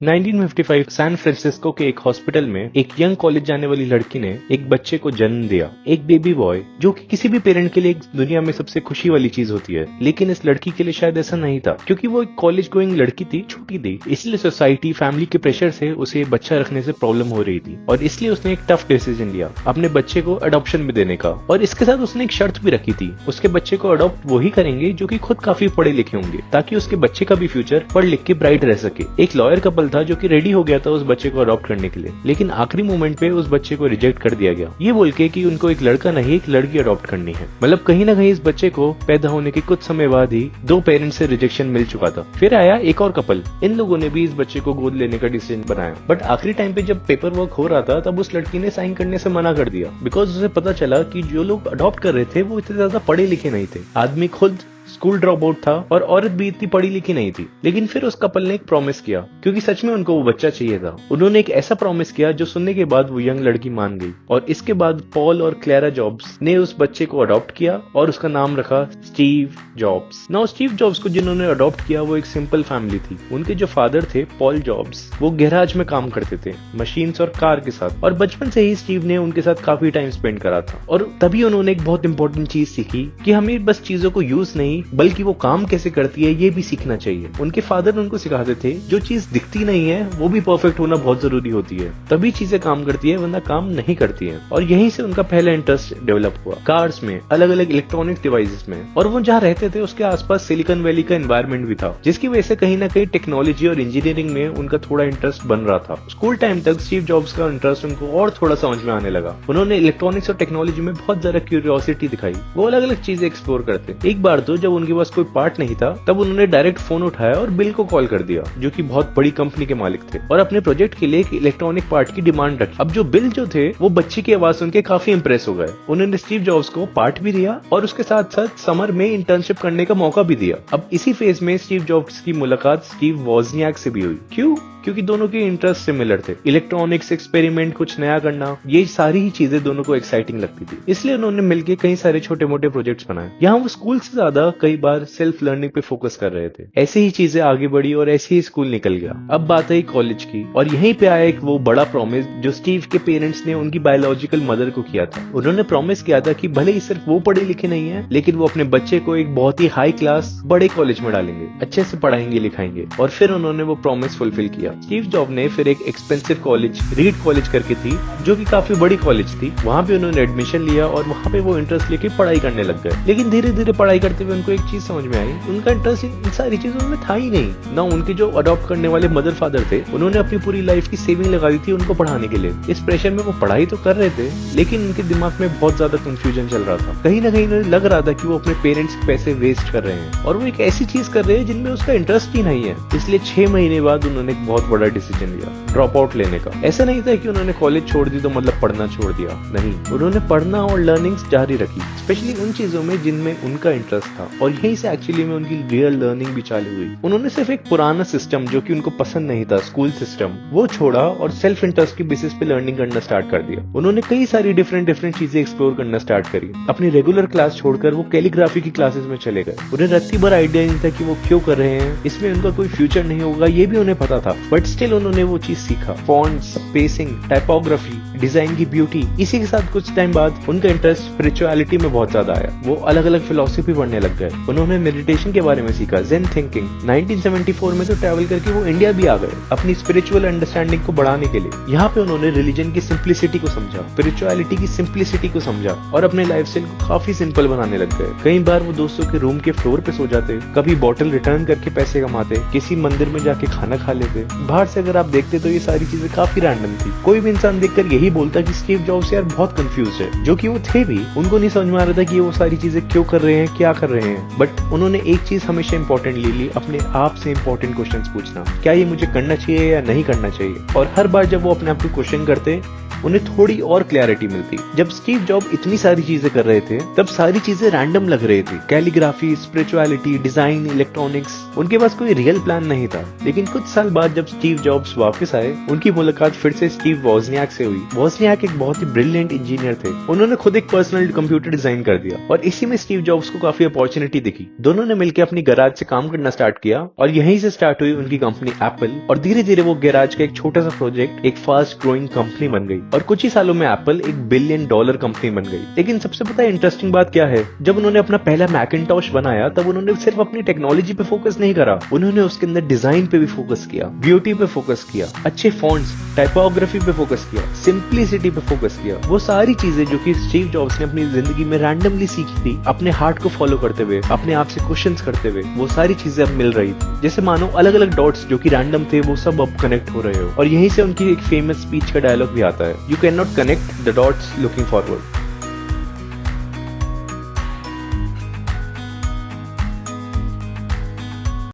1955 San Francisco के एक hospital में एक यंग कॉलेज जाने वाली लड़की ने एक बच्चे को जन्म दिया, एक बेबी बॉय, जो कि किसी भी पेरेंट के लिए दुनिया में सबसे खुशी वाली चीज होती है। लेकिन इस लड़की के लिए शायद ऐसा नहीं था, क्योंकि वो एक कॉलेज गोइंग लड़की थी, छोटी थी, इसलिए सोसाइटी फैमिली के प्रेशर से उसे बच्चा रखने से प्रॉब्लम हो रही थी और इसलिए उसने एक टफ डिसीजन लिया अपने बच्चे को अडॉप्शन में देने का। और इसके साथ उसने एक शर्त भी रखी थी, उसके बच्चे को अडॉप्ट वही करेंगे जो कि खुद काफी पढ़े लिखे होंगे, ताकि उसके बच्चे का भी फ्यूचर पढ़ लिख के ब्राइट रह सके। एक लॉयर कपल था जो कि रेडी हो गया था उस बच्चे को अडॉप्ट करने के लिए, लेकिन आखिरी मोमेंट पे उस बच्चे को रिजेक्ट कर दिया गया, ये बोल के कि उनको एक लड़का नहीं एक लड़की अडॉप्ट करनी है। मतलब कहीं ना कहीं इस बच्चे को पैदा होने के कुछ समय बाद ही दो पेरेंट्स से रिजेक्शन मिल चुका था। फिर आया एक और कपल, इन लोगों ने भी इस बच्चे को गोद लेने का डिसीजन बनाया, बट आखिरी टाइम पे जब पेपर वर्क हो रहा था तब उस लड़की ने साइन करने से मना कर दिया, बिकॉज उसे पता चला कि जो लोग अडॉप्ट कर रहे थे वो इतने ज्यादा पढ़े लिखे नहीं थे। आदमी खुद स्कूल ड्रॉप आउट था और औरत भी इतनी पढ़ी लिखी नहीं थी। लेकिन फिर उस कपल ने एक प्रॉमिस किया, क्योंकि सच में उनको वो बच्चा चाहिए था। उन्होंने एक ऐसा प्रॉमिस किया जो सुनने के बाद वो यंग लड़की मान गई और इसके बाद पॉल और क्लेरा जॉब्स ने उस बच्चे को अडॉप्ट किया और उसका नाम रखा Steve jobs. Now Steve jobs को जिन्होंने अडॉप्ट किया वो एक सिंपल फैमिली थी। उनके जो फादर थे पॉल जॉब्स, वो गैराज में काम करते थे मशीन्स और कार के साथ, और बचपन से ही स्टीव ने उनके साथ काफी टाइम स्पेंड करा था। और तभी उन्होंने एक बहुत इंपॉर्टेंट चीज सीखी कि हमें बस चीजों को यूज नहीं बल्कि वो काम कैसे करती है ये भी सीखना चाहिए। उनके फादर उनको सिखाते थे जो चीज दिखती नहीं है वो भी परफेक्ट होना बहुत जरूरी होती है, तभी चीजें काम करती है वरना काम नहीं करती है। और यहीं से उनका पहला इंटरेस्ट डेवलप हुआ कार्स में, अलग अलग इलेक्ट्रॉनिक डिवाइसेस में। और वो जहाँ रहते थे उसके आसपास सिलिकॉन वैली का एनवायरनमेंट भी था, जिसकी वजह से कहीं ना कहीं टेक्नोलॉजी और इंजीनियरिंग में उनका थोड़ा इंटरेस्ट बन रहा था। स्कूल टाइम तक स्टीव जॉब्स का इंटरेस्ट उनको और थोड़ा समझ में आने लगा। उन्होंने इलेक्ट्रॉनिक्स और टेक्नोलॉजी में बहुत ज्यादा क्यूरियोसिटी दिखाई, वो अलग अलग चीजें एक्सप्लोर करते। एक बार तो जब उनके पास कोई पार्ट नहीं था तब उन्होंने डायरेक्ट फोन उठाया और बिल को कॉल कर दिया, जो कि बहुत बड़ी कंपनी के मालिक थे, और अपने प्रोजेक्ट के लिए एक इलेक्ट्रॉनिक पार्ट की डिमांड रखी। अब जो बिल जो थे वो बच्चे की आवाज सुन के काफी इंप्रेस हो गए। उन्होंने स्टीव जॉब्स को पार्ट भी दिया और उसके साथ साथ समर में इंटर्नशिप करने का मौका भी दिया। अब इसी फेज में स्टीव जॉब्स की मुलाकात स्टीव वोजनियाक से भी हुई। क्यों? क्योंकि दोनों के इंटरेस्ट सिमिलर थे। इलेक्ट्रॉनिक्स, एक्सपेरिमेंट, कुछ नया करना, ये सारी ही चीजें दोनों को एक्साइटिंग लगती थी, इसलिए उन्होंने मिलकर कई सारे छोटे मोटे प्रोजेक्ट्स बनाए। यहाँ वो स्कूल से ज्यादा कई बार सेल्फ लर्निंग पे फोकस कर रहे थे। ऐसे ही चीजें आगे बढ़ी और ऐसे ही स्कूल निकल गया। अब बात है कॉलेज की, और यहीं पे आया एक वो बड़ा प्रॉमिस जो स्टीव के पेरेंट्स ने उनकी बायोलॉजिकल मदर को किया था। उन्होंने प्रॉमिस किया था कि भले ही सिर्फ वो पढ़े लिखे नहीं है, लेकिन वो अपने बच्चे को एक बहुत ही हाई क्लास बड़े कॉलेज में डालेंगे, अच्छे से पढ़ाएंगे लिखाएंगे। और फिर उन्होंने वो प्रॉमिस फुलफिल किया। स्टीव जॉब ने फिर एक एक्सपेंसिव कॉलेज, रीड कॉलेज करके थी, जो कि काफी बड़ी कॉलेज थी, वहां पे उन्होंने एडमिशन लिया और वहां पे वो इंटरेस्ट लेके पढ़ाई करने लग गए। लेकिन धीरे धीरे पढ़ाई करते हुए उनको एक चीज समझ में आई, उनका इंटरेस्ट इन सारी चीजों में था ही नहीं। ना उनके जो अडॉप्ट करने वाले मदर फादर थे, उन्होंने अपनी पूरी लाइफ की सेविंग लगा दी थी उनको पढ़ाने के लिए। इस प्रेशर में वो पढ़ाई तो कर रहे थे, लेकिन उनके दिमाग में बहुत ज्यादा कंफ्यूजन चल रहा था। कहीं ना कहीं उन्हें लग रहा था कि वो अपने पेरेंट्स के पैसे वेस्ट कर रहे हैं और वो एक ऐसी चीज कर रहे हैं जिनमें उसका इंटरेस्ट ही नहीं है। इसलिए 6 महीने बाद उन्होंने एक बहुत बड़ा डिसीजन लिया, ड्रॉप आउट लेने का। ऐसा नहीं था कि उन्होंने कॉलेज छोड़ दी तो मतलब पढ़ना छोड़ दिया, नहीं, उन्होंने पढ़ना और लर्निंग्स जारी रखी, स्पेशली उन चीजों में जिनमें उनका इंटरेस्ट था, और यहीं से एक्चुअली में उनकी रियल लर्निंग भी चालू हुई। उन्होंने सिर्फ एक पुराना सिस्टम जो कि उनको पसंद नहीं था, स्कूल सिस्टम, वो छोड़ा और सेल्फ इंटरेस्ट की बेसिस पे लर्निंग करना स्टार्ट कर दिया। उन्होंने कई सारी डिफरेंट चीजें एक्सप्लोर करना स्टार्ट करी। अपनी रेगुलर क्लास छोड़कर वो कैलीग्राफी की क्लासेस में चले गए। उन्हें रत्ती भर आइडिया नहीं था कि वो क्यों कर रहे हैं, इसमें उनका कोई फ्यूचर नहीं होगा, ये भी उन्हें पता था, बट स्टिल उन्होंने वो चीज सीखा। फॉन्ट्स, स्पेसिंग, टाइपोग्राफी, डिजाइन की ब्यूटी। इसी के साथ कुछ टाइम बाद उनका इंटरेस्ट स्पिरिचुअलिटी में बहुत ज्यादा आया। वो अलग अलग फिलोसफी पढ़ने लग गए। उन्होंने मेडिटेशन के बारे में सीखा, ज़ेन थिंकिंग। 1974 में तो ट्रैवल करके वो इंडिया भी आ गए अपनी स्पिरिचुअल अंडरस्टैंडिंग को बढ़ाने के लिए। यहाँ पे उन्होंने रिलीजन की सिंप्लिसिटी को समझा, स्पिरिचुअलिटी की सिंप्लिसिटी को समझा और अपने लाइफस्टाइल को काफी सिंपल बनाने लग गए। कई बार वो दोस्तों के रूम के फ्लोर पे सो जाते, कभी बॉटल रिटर्न करके पैसे कमाते, किसी मंदिर में जाके खाना खा लेते। बाहर से अगर आप देखते तो ये सारी चीजें काफी रैंडम थी। कोई भी इंसान देखकर यही बोलता कि स्टीव जॉब्स यार बहुत कंफ्यूज है, जो कि वो थे भी। उनको नहीं समझ में आ रहा था कि वो सारी चीजें क्यों कर रहे हैं, क्या कर रहे हैं। बट उन्होंने एक चीज हमेशा इंपॉर्टेंट ले ली, अपने आप से इंपॉर्टेंट क्वेश्चंस पूछना, क्या ये मुझे करना चाहिए या नहीं करना चाहिए। और हर बार जब वो अपने आप को क्वेश्चन करते उन्हें थोड़ी और क्लैरिटी मिलती। जब स्टीव जॉब इतनी सारी चीजें कर रहे थे तब सारी चीजें रैंडम लग रही थी। कैलीग्राफी, स्पिरिचुअलिटी, डिजाइन, इलेक्ट्रॉनिक्स, उनके पास कोई रियल प्लान नहीं था। लेकिन कुछ साल बाद जब स्टीव जॉब्स वापस आए, उनकी मुलाकात फिर से स्टीव वोजनियाक से हुई। वोजनियाक एक बहुत ही ब्रिलियंट इंजीनियर थे। उन्होंने खुद एक पर्सनल कंप्यूटर डिजाइन कर दिया और इसी में स्टीव जॉब्स को काफी अपॉर्चुनिटी दिखी। दोनों ने मिलकर अपनी गैराज से काम करना स्टार्ट किया और यहीं से स्टार्ट हुई उनकी कंपनी एप्पल। और धीरे धीरे वो गैराज का एक छोटा सा प्रोजेक्ट एक फास्ट ग्रोइंग कंपनी बन गई और कुछ ही सालों में एप्पल एक $1 बिलियन कंपनी बन गई। लेकिन सबसे पता है इंटरेस्टिंग बात क्या है, जब उन्होंने अपना पहला मैकिंटॉश बनाया तब उन्होंने सिर्फ अपनी टेक्नोलॉजी पे फोकस नहीं करा, उन्होंने उसके अंदर डिजाइन पे भी फोकस किया, ब्यूटी पे फोकस किया, अच्छे फॉन्ट्स, टाइपोग्राफी पे फोकस किया, सिंप्लिसिटी पे फोकस किया। वो सारी चीजें जो कि स्टीव जॉब्स ने अपनी जिंदगी में रैंडमली सीखी थी, अपने हार्ट को फॉलो करते हुए, अपने आप से क्वेश्चंस करते हुए, वो सारी चीजें अब मिल रही थी। जैसे मानो अलग अलग डॉट्स जो कि रैंडम थे वो सब अब कनेक्ट हो रहे हो। और यहीं से उनकी एक फेमस स्पीच का डायलॉग भी आता है, you can not connect the dots looking forward.